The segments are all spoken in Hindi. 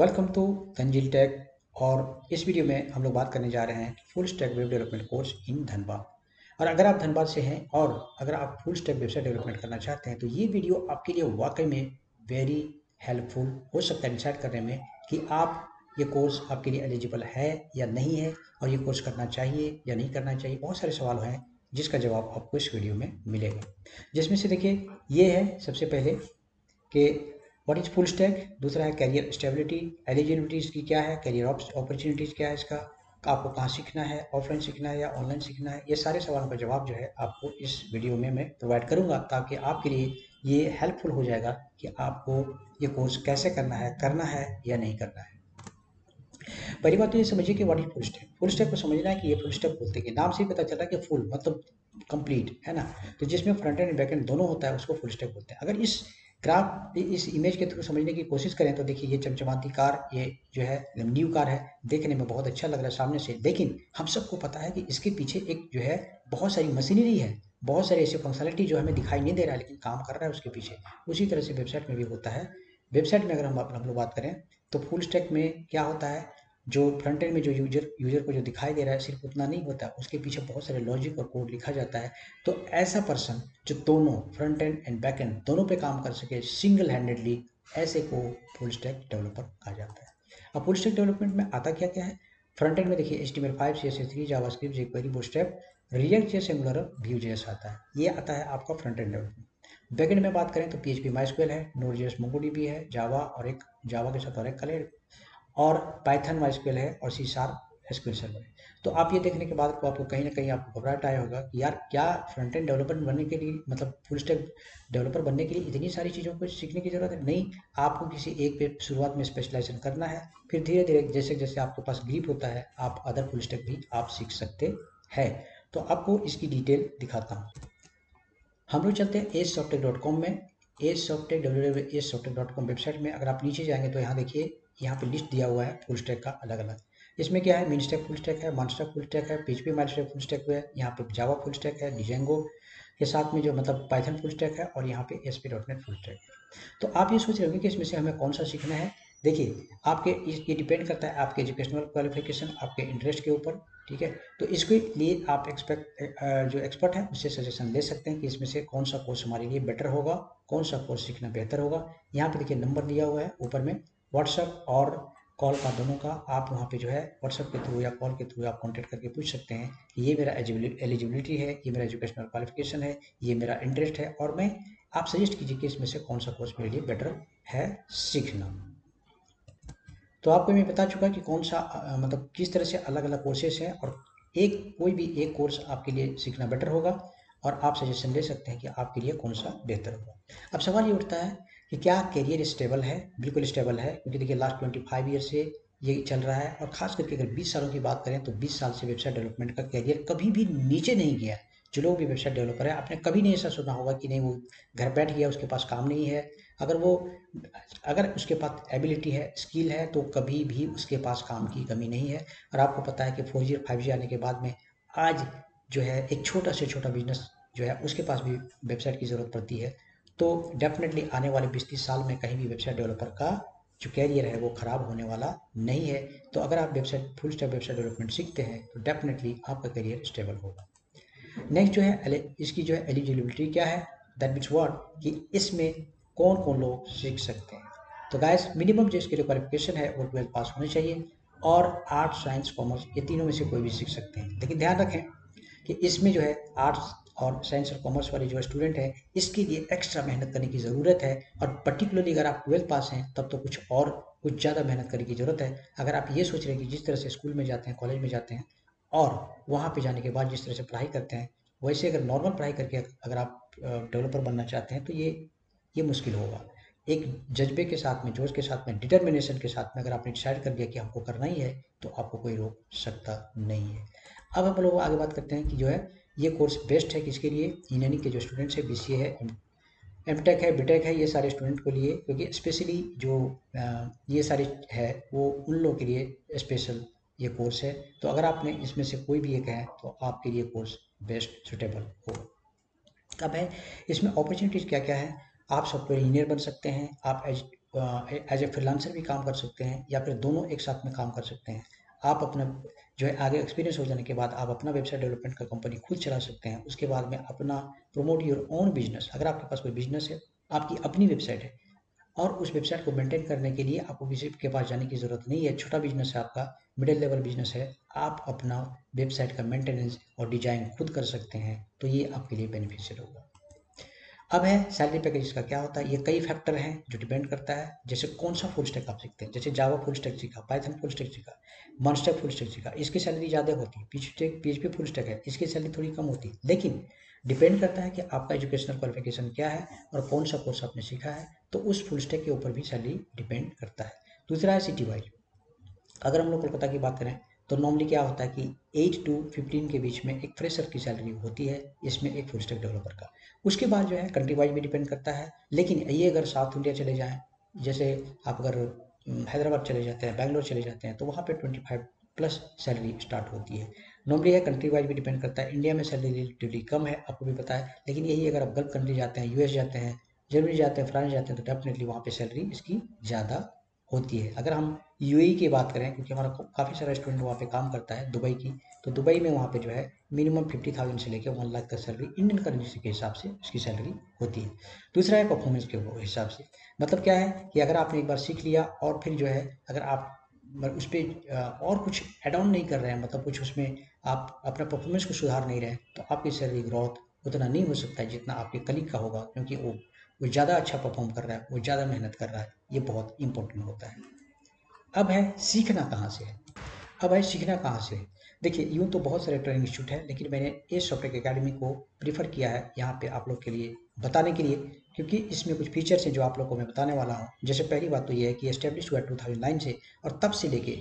Welcome to Tanzil take. और इस वीडियो में हम लोग बात करने जा रहे हैं full stack web development course in Dhanbad. और अगर आप धनबाद से हैं और अगर आप फुल स्टैक वेबसाइट डेवलपमेंट करना चाहते हैं तो ये वीडियो आपके लिए वाकई में वेरी हेल्पफुल हो सकता है डिसाइड करने में कि आप ये कोर्स आपके लिए एलिजिबल है या नहीं है, और ये कोर्स करना चाहिए या नहीं करना चाहिए। बहुत सारे सवाल हैं जिसका जवाब आपको इस वीडियो में मिलेगा, जिसमें से देखिए ये है सबसे पहले कि व्हाट इज फुल स्टैक, दूसरा है कैरियर स्टेबिलिटी, एलिजिबिलिटी इसकी क्या है, कैरियर अपॉर्चुनिटीज क्या है इसका, आपको कहाँ सीखना है, ऑफलाइन सीखना है या ऑनलाइन सीखना है। ये सारे सवालों का जवाब जो है आपको इस वीडियो में मैं प्रोवाइड करूंगा, ताकि आपके लिए ये हेल्पफुल हो जाएगा कि आपको ये कोर्स कैसे करना है या नहीं करना है। पहली बात तो ये समझिए कि what is full stack. Full stack को समझना है कि ये फुल स्टैक बोलते हैं, नाम से ही पता चल रहा है कि फुल मतलब कंप्लीट है ना। तो जिसमें फ्रंट एंड बैक एंड दोनों होता है उसको फुल स्टैक बोलते हैं। अगर इस इमेज के थ्रू समझने की कोशिश करें तो देखिए ये चमचमाती कार, ये जो है न्यू कार है, देखने में बहुत अच्छा लग रहा है सामने से, लेकिन हम सबको पता है कि इसके पीछे एक जो है बहुत सारी मशीनरी है, बहुत सारी ऐसी फंक्शनलिटी जो हमें दिखाई नहीं दे रहा है लेकिन काम कर रहा है उसके पीछे। उसी तरह से वेबसाइट में भी होता है। वेबसाइट में अगर हम लोग बात करें तो फुल स्टैक में क्या होता है, जो फ्रंट एंड में जो यूजर को जो दिखाई दे रहा है सिर्फ उतना नहीं होता, उसके पीछे बहुत सारे लॉजिक और कोड लिखा जाता है। तो ऐसा पर्सन जो दोनों front end and back and दोनों पे काम कर सके सिंगल हैंडेडली, ऐसे को फुल स्टैक डेवलपर कहा जाता है। अब फुल स्टैक डेवलपमेंट में आता क्या क्या है, फ्रंट एंड में देखिए HTML5 CSS3 JavaScript jQuery bootstrap react JS angular Vue.js आता है। ये आता है आपका front end development. Back and में बात करें तो PHP MySQL है, Node.js MongoDB है, जावा और एक जावा के साथ और एक कलेर, और पाइथन माइस्क्वेल है, और सी शार्प एसक्यूएल सर्वर है। तो आप ये देखने के बाद आपको कहीं ना कहीं आपको घबराहट आया होगा कि यार क्या फ्रंट एंड डेवलपर बनने के लिए, मतलब फुल स्टैक डेवलपर बनने के लिए इतनी सारी चीज़ों को सीखने की जरूरत है? नहीं, आपको किसी एक पे शुरुआत में स्पेशलाइजेशन करना है, फिर धीरे धीरे जैसे जैसे आपके पास ग्रिप होता है आप अदर फुल स्टैक भी आप सीख सकते हैं। तो आपको इसकी डिटेल दिखाता हूँ। हम लोग चलते हैं asoftech.com में। asoftech www.asoftech.com वेबसाइट में अगर आप नीचे जाएंगे तो यहाँ देखिए, यहाँ पे लिस्ट दिया हुआ है फुल स्टैक का अलग अलग। इसमें क्या है, मिन स्टैक फुल स्टैक है, मानस्टैक फुल स्टैक है, PHP माइस्टैक फुल स्टैक है, यहाँ पे जावा फुल स्टैक है, डिजेंगो के साथ में जो मतलब पाइथन फुल स्टैक है, और यहाँ पे ASP.NET फुल स्टैक है। तो आप ये सोच रहे होंगे कि इसमें से हमें कौन सा सीखना है। देखिए आपके ये डिपेंड करता है आपके एजुकेशनल क्वालिफिकेशन, आपके इंटरेस्ट के ऊपर, ठीक है। तो इसके लिए आप जो एक्सपर्ट है उससे सजेशन ले सकते हैं कि इसमें से कौन सा कोर्स हमारे लिए बेटर होगा, कौन सा कोर्स सीखना बेहतर होगा। यहाँ पे देखिए नंबर दिया हुआ है ऊपर में, व्हाट्सएप और कॉल का दोनों का। आप वहाँ पे जो है व्हाट्सएप के थ्रू या कॉल के थ्रू आप कॉन्टेक्ट करके पूछ सकते हैं कि ये मेरा एलिजिबिलिटी है, ये मेरा एजुकेशनल क्वालिफिकेशन है, ये मेरा इंटरेस्ट है, और मैं आप सजेस्ट कीजिए कि इसमें से कौन सा कोर्स मेरे लिए बेटर है सीखना। तो आपको मैं बता चुका कि कौन सा मतलब किस तरह से अलग अलग कोर्सेस हैं, और कोई भी एक कोर्स आपके लिए सीखना बेटर होगा, और आप सजेशन ले सकते हैं कि आपके लिए कौन सा बेहतर होगा। अब सवाल ये उठता है कि क्या करियर स्टेबल है? बिल्कुल स्टेबल है, क्योंकि देखिए लास्ट 25 ईयर से ये चल रहा है, और खास करके अगर 20 सालों की बात करें तो 20 साल से वेबसाइट डेवलपमेंट का करियर कभी भी नीचे नहीं गया। जो लोग भी वेबसाइट डेवलपर है आपने कभी नहीं ऐसा सुना होगा कि नहीं वो घर बैठ गया, उसके पास काम नहीं है। अगर वो अगर उसके पास एबिलिटी है, स्किल है, तो कभी भी उसके पास काम की कमी नहीं है। और आपको पता है कि 4G और 5G आने के बाद में आज जो है एक छोटा से छोटा बिजनेस जो है उसके पास भी वेबसाइट की ज़रूरत पड़ती है। तो डेफिनेटली आने वाले 20-30 साल में कहीं भी वेबसाइट डेवलपर का जो कैरियर है वो ख़राब होने वाला नहीं है। तो अगर आप फुल स्टैक वेबसाइट डेवलपमेंट सीखते हैं तो डेफिनेटली आपका करियर स्टेबल होगा। नेक्स्ट जो है इसकी जो है एलिजिबिलिटी क्या है, दैट मीन्स व्हाट कि इसमें कौन कौन लोग सीख सकते हैं। तो गाइस मिनिमम जो इसके लिए क्वालिफिकेशन है वो 12th पास होनी चाहिए, और आर्ट्स साइंस कॉमर्स ये तीनों में से कोई भी सीख सकते हैं। लेकिन ध्यान रखें कि इसमें जो है आर्ट्स और साइंस और कॉमर्स वाले जो स्टूडेंट है इसके लिए एक्स्ट्रा मेहनत करने की ज़रूरत है, और पर्टिकुलरली अगर आप 12th पास हैं तब तो कुछ ज़्यादा मेहनत करने की ज़रूरत है। अगर आप ये सोच रहे हैं कि जिस तरह से स्कूल में जाते हैं, कॉलेज में जाते हैं, और वहाँ पे जाने के बाद जिस तरह से पढ़ाई करते हैं, वैसे अगर नॉर्मल पढ़ाई करके अगर आप डेवलपर बनना चाहते हैं तो ये मुश्किल होगा। एक जज्बे के साथ में, जोश के साथ में, डिटर्मिनेशन के साथ में अगर आपने डिसाइड कर दिया कि हमको करना ही है तो आपको कोई रोक सकता नहीं है। अब हम लोग आगे बात करते हैं कि जो है ये कोर्स बेस्ट है किसके लिए, इंजीनियरिंग के जो स्टूडेंट्स है, BCA है, एमटेक है, बीटेक है, ये सारे स्टूडेंट के लिए, क्योंकि स्पेशली जो ये सारे है वो उन लोगों के लिए स्पेशल ये कोर्स है। तो अगर आपने इसमें से कोई भी एक है तो आपके लिए कोर्स बेस्ट सुटेबल होगा। अब है इसमें अपॉर्चुनिटीज़ क्या क्या है। आप सॉफ्टवेयर इंजीनियर बन सकते हैं, आप एज ए फ्रीलांसर भी काम कर सकते हैं या फिर दोनों एक साथ में काम कर सकते हैं। आप अपना जो है आगे एक्सपीरियंस हो जाने के बाद आप अपना वेबसाइट डेवलपमेंट का कंपनी खुद चला सकते हैं। उसके बाद में अपना प्रमोट योर ओन बिजनेस, अगर आपके पास कोई बिजनेस है, आपकी अपनी वेबसाइट है और उस वेबसाइट को मेंटेन करने के लिए आपको किसी के पास जाने की ज़रूरत नहीं है। छोटा बिजनेस है आपका, मिडिल लेवल बिजनेस है, आप अपना वेबसाइट का मेंटेनेंस और डिजाइन खुद कर सकते हैं, तो ये आपके लिए बेनिफिशियल होगा। अब है सैलरी पैकेज का क्या होता है। ये कई फैक्टर हैं जो डिपेंड करता है, जैसे कौन सा फुल स्टैक आप सीखते हैं। जैसे जावा फुल स्टैक सीखा, पाइथन फुल स्टैक सीखा, मॉन्स्टर फुल स्टैक सीखा, इसकी सैलरी ज़्यादा होती है। पीएचपी फुल स्टैक है, इसकी सैलरी थोड़ी कम होती है। लेकिन डिपेंड करता है कि आपका एजुकेशनल क्वालिफिकेशन क्या है और कौन सा कोर्स आपने सीखा है, तो उस फुल स्टैक के ऊपर भी सैलरी डिपेंड करता है। दूसरा है सिटी वाइज। अगर हम लोग कोलकाता की बात करें तो नॉर्मली क्या होता है कि 8 टू 15 के बीच में एक फ्रेशर की सैलरी होती है, इसमें एक फुल स्टैक डेवलपर का। उसके बाद जो है कंट्री वाइज भी डिपेंड करता है। लेकिन ये अगर साउथ इंडिया चले जाएं, जैसे आप अगर हैदराबाद चले जाते हैं, बैंगलोर चले जाते हैं, तो वहाँ पे 25 प्लस सैलरी स्टार्ट होती है। नॉर्मली है कंट्री वाइज भी डिपेंड करता है। इंडिया में सैलरी रिलेटिवली कम है, आपको भी पता है। लेकिन यही अगर आप गल्फ कंट्री जाते हैं, यूएस जाते हैं, जर्मनी जाते हैं, फ्रांस जाते हैं, तो डेफिनेटली वहाँ पे सैलरी इसकी ज़्यादा होती है। अगर हम यूएई की बात करें, क्योंकि हमारा काफ़ी सारा स्टूडेंट वहाँ पे काम करता है दुबई की, तो दुबई में वहाँ पे जो है मिनिमम 50,000 से लेकर 1 लाख तक सैलरी इंडियन करेंसी के हिसाब से उसकी सैलरी होती है। दूसरा है परफॉर्मेंस के हिसाब से। मतलब क्या है कि अगर आपने एक बार सीख लिया और फिर जो है अगर आप उस पर और कुछ एड ऑन नहीं कर रहे हैं, मतलब कुछ उसमें आप अपना परफॉर्मेंस को सुधार नहीं रहे हैं, तो आपकी सैलरी ग्रोथ उतना नहीं हो सकता है जितना आपके कलीग का होगा, क्योंकि वो ज़्यादा अच्छा परफॉर्म कर रहा है, वो ज़्यादा मेहनत कर रहा है। ये बहुत इंपॉर्टेंट होता है। अब है सीखना कहाँ से है। अब है सीखना कहाँ से है। देखिए, यूँ तो बहुत सारे ट्रेनिंग इंस्टीट्यूट हैं, लेकिन मैंने इस सॉफ्टवेयर एकेडमी को प्रीफर किया है यहाँ पे आप लोग के लिए बताने के लिए, क्योंकि इसमें कुछ फीचर्स हैं जो आप लोग को मैं बताने वाला हूँ। जैसे पहली बात तो ये है कि एस्टेब्लिश हुआ 2009 से, और तब से लेके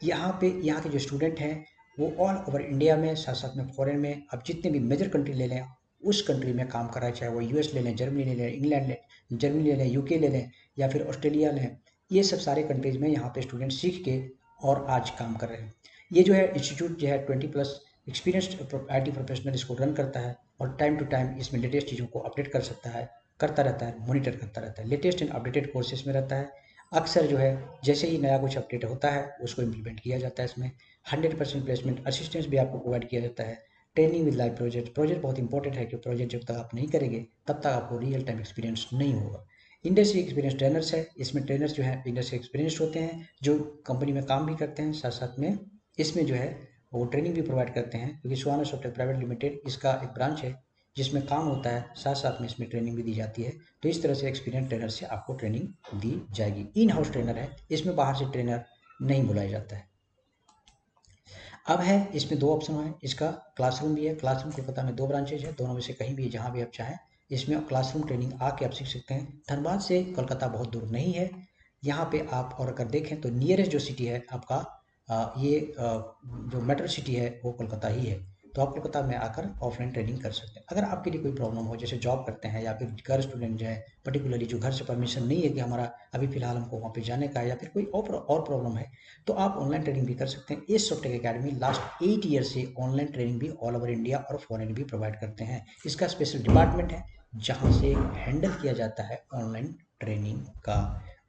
यहाँ पे यहाँ के जो स्टूडेंट हैं वो ऑल ओवर इंडिया में, साथ साथ में फॉरेन में, अब जितने भी मेजर कंट्री ले लें उस कंट्री में काम कर रहा है, चाहे वो यूएस ले लें, जर्मनी ले लें, इंग्लैंड ले, जर्मनी ले लें, यूके ले लें, या फिर ऑस्ट्रेलिया लें। ये सब सारे कंट्रीज में यहाँ पे स्टूडेंट सीख के और आज काम कर रहे हैं। ये जो है इंस्टीट्यूट जो है 20 प्लस एक्सपीरियंस्ड आईटी प्रोफेशनल इसको रन करता है, और टाइम टू टाइम इसमें लेटेस्ट चीज़ों को अपडेट कर सकता है, करता रहता है, मॉनिटर करता रहता है, लेटेस्ट एंड अपडेटेड कोर्सेज में रहता है। अक्सर जो है जैसे ही नया कुछ अपडेट होता है उसको इम्प्लीमेंट किया जाता है। इसमें 100% प्लेसमेंट असिस्टेंस भी आपको प्रोवाइड किया जाता है। Training with live project. Project बहुत इंपॉर्टेंट है, कि प्रोजेक्ट जब तक आप नहीं करेंगे तब तक आपको रियल टाइम एक्सपीरियंस नहीं होगा। इंडस्ट्री एक्सपीरियंस ट्रेनर्स है, इसमें ट्रेनर्स जो है इंडस्ट्री एक्सपीरियंस होते हैं, जो कंपनी में काम भी करते हैं, साथ साथ में इसमें जो है वो ट्रेनिंग भी प्रोवाइड करते हैं, क्योंकि सुहाना सॉफ्टवेयर प्राइवेट लिमिटेड इसका एक ब्रांच है जिसमें काम होता है, साथ साथ में इसमें ट्रेनिंग भी दी जाती है। तो इस तरह से एक्सपीरियंस ट्रेनर से आपको ट्रेनिंग दी जाएगी। इन हाउस ट्रेनर है, इसमें बाहर से ट्रेनर नहीं बुलाया जाता है। अब है इसमें दो ऑप्शन है, इसका क्लासरूम भी है। क्लासरूम कोलकाता में 2 ब्रांचेज है, दोनों में से कहीं भी जहाँ भी आप चाहें इसमें क्लासरूम ट्रेनिंग आके आप सीख सकते हैं। धनबाद से कोलकाता बहुत दूर नहीं है यहाँ पे आप, और अगर देखें तो नियरेस्ट जो सिटी है आपका जो मेट्रो सिटी है वो कोलकाता ही है। तो आप कोलकाता में आकर ऑफलाइन ट्रेनिंग कर सकते हैं। अगर आपके लिए कोई प्रॉब्लम हो, जैसे जॉब करते हैं या फिर घर स्टूडेंट जो है, पर्टिकुलरली जो घर से परमिशन नहीं है कि हमारा अभी फिलहाल हमको वहाँ पे जाने का है, या फिर कोई और प्रॉब्लम है, तो आप ऑनलाइन ट्रेनिंग भी कर सकते हैं। इस सॉफ्टवेयर एकेडमी लास्ट 8 ईयर से ऑनलाइन ट्रेनिंग भी ऑल ओवर इंडिया और फॉरेन भी प्रोवाइड करते हैं। इसका स्पेशल डिपार्टमेंट है जहाँ से हैंडल किया जाता है ऑनलाइन ट्रेनिंग का,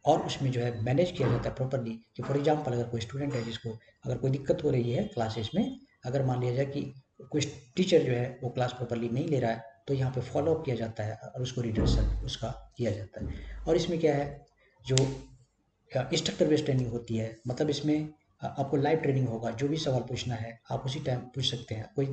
और उसमें जो है मैनेज किया जाता है प्रॉपरली। कि फॉर एग्जांपल अगर कोई स्टूडेंट है जिसको अगर कोई दिक्कत हो रही है क्लासेस में, अगर मान लिया जाए कि कोई टीचर जो है वो क्लास प्रॉपरली नहीं ले रहा है, तो यहाँ पे फॉलो अप किया जाता है और उसको रिडर्सल उसका किया जाता है। और इसमें क्या है, जो इंस्ट्रक्टर बेस्ड ट्रेनिंग होती है, मतलब इसमें आपको लाइव ट्रेनिंग होगा, जो भी सवाल पूछना है आप उसी टाइम पूछ सकते हैं। कोई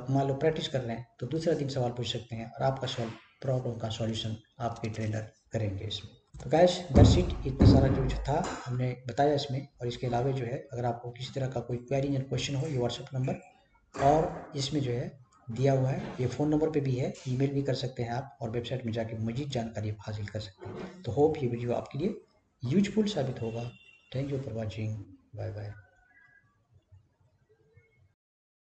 मान लो प्रैक्टिस कर रहे हैं तो दूसरा दिन सवाल पूछ सकते हैं, और आपका प्रॉब्लम का सॉल्यूशन आपके ट्रेनर करेंगे इसमें। तो गैस दैट्स इट, इतना सारा जो था हमने बताया इसमें। और इसके अलावा जो है अगर आपको किसी तरह का कोई क्वेरी या क्वेश्चन हो, ये व्हाट्सएप नंबर और इसमें जो है दिया हुआ है, ये फ़ोन नंबर पे भी है, ईमेल भी कर सकते हैं आप, और वेबसाइट में जाके मज़ीद जानकारी हासिल कर सकते हैं। तो होप ये वीडियो आपके लिए यूजफुल साबित होगा। Thank you for watching. Bye bye.